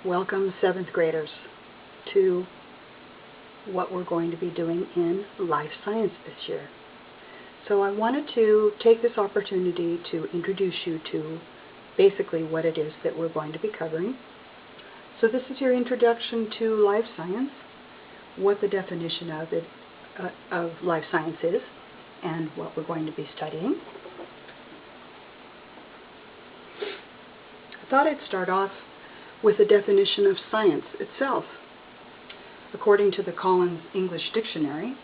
Welcome 7th graders to what we're going to be doing in life science this year. So I wanted to take this opportunity to introduce you to basically what it is that we're going to be covering. So this is your introduction to life science, what the definition of life science is, and what we're going to be studying. I thought I'd start off with a definition of science itself. According to the Collins English Dictionary,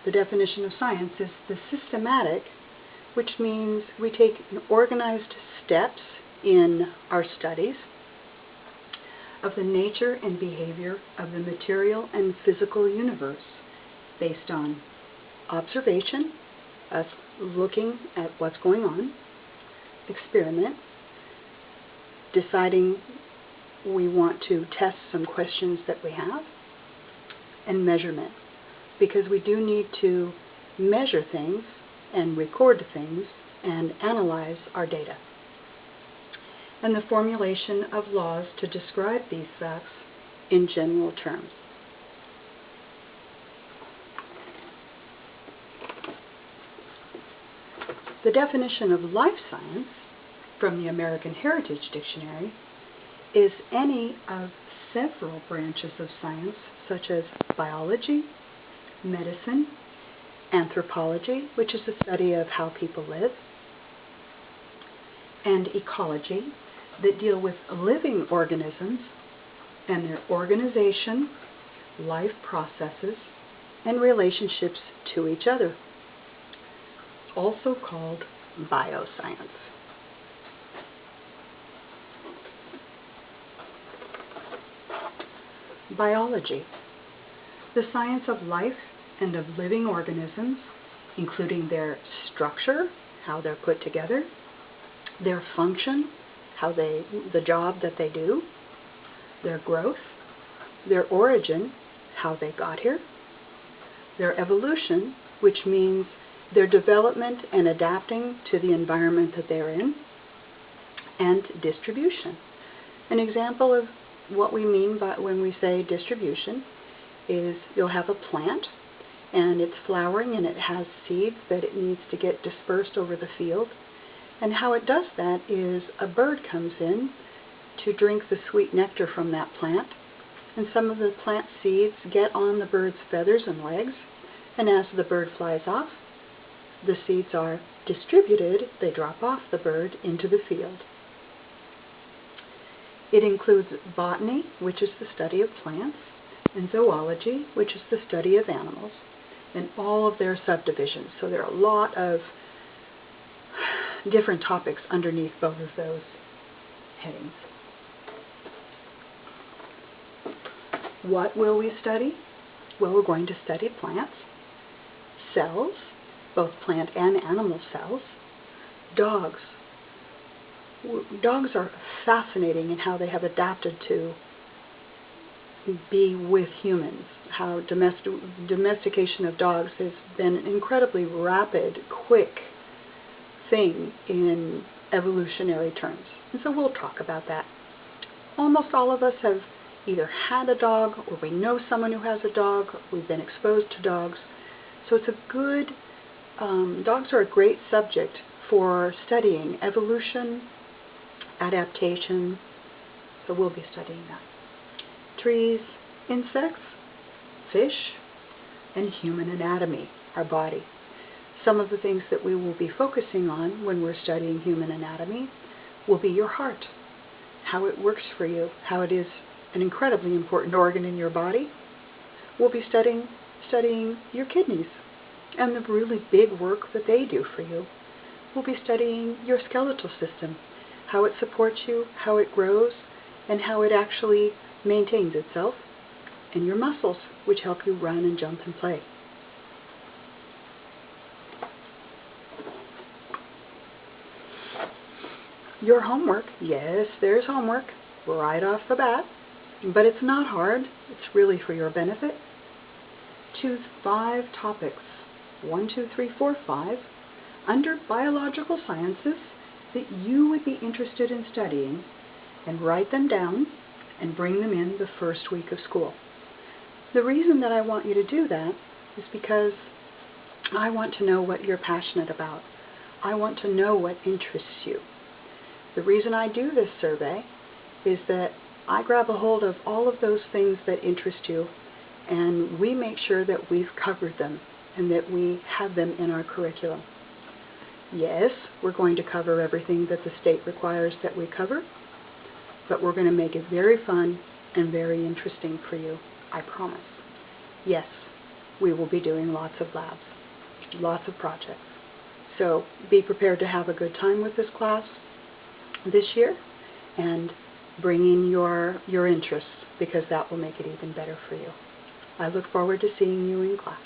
the definition of science is the systematic, which means we take organized steps in our studies of the nature and behavior of the material and physical universe based on observation, us looking at what's going on, experiment, deciding we want to test some questions that we have, and measurement, because we do need to measure things and record things and analyze our data, and the formulation of laws to describe these facts in general terms. The definition of life science from the American Heritage Dictionary is any of several branches of science, such as biology, medicine, anthropology, which is the study of how people live, and ecology, that deal with living organisms and their organization, life processes, and relationships to each other, also called bioscience. Biology, the science of life and of living organisms, including their structure, how they're put together, their function, the job that they do, their growth, their origin, how they got here, their evolution, which means their development and adapting to the environment that they're in, and distribution. An example of what we mean by when we say distribution is you'll have a plant and it's flowering and it has seeds that it needs to get dispersed over the field, and how it does that is a bird comes in to drink the sweet nectar from that plant, and some of the plant seeds get on the bird's feathers and legs, and as the bird flies off, the seeds are distributed, they drop off the bird into the field. It includes botany, which is the study of plants, and zoology, which is the study of animals, and all of their subdivisions. So there are a lot of different topics underneath both of those headings. What will we study? Well, we're going to study plants, cells, both plant and animal cells, dogs. Dogs are fascinating in how they have adapted to be with humans, how domestication of dogs has been an incredibly rapid, quick thing in evolutionary terms. And so we'll talk about that. Almost all of us have either had a dog, or we know someone who has a dog, we've been exposed to dogs. So it's a good, dogs are a great subject for studying evolution, adaptation, so we'll be studying that. Trees, insects, fish, and human anatomy, our body. Some of the things that we will be focusing on when we're studying human anatomy will be your heart, how it works for you, how it is an incredibly important organ in your body. We'll be studying your kidneys and the really big work that they do for you. We'll be studying your skeletal system, how it supports you, how it grows, and how it actually maintains itself, and your muscles, which help you run and jump and play. Your homework, yes, there's homework right off the bat, but it's not hard. It's really for your benefit. Choose 5 topics, 1, 2, 3, 4, 5, under biological sciences that you would be interested in studying, and write them down and bring them in the first week of school. The reason that I want you to do that is because I want to know what you're passionate about. I want to know what interests you. The reason I do this survey is that I grab a hold of all of those things that interest you, and we make sure that we've covered them and that we have them in our curriculum. Yes, we're going to cover everything that the state requires that we cover, but we're going to make it very fun and very interesting for you, I promise. Yes, we will be doing lots of labs, lots of projects. So be prepared to have a good time with this class this year, and bring in your interests, because that will make it even better for you. I look forward to seeing you in class.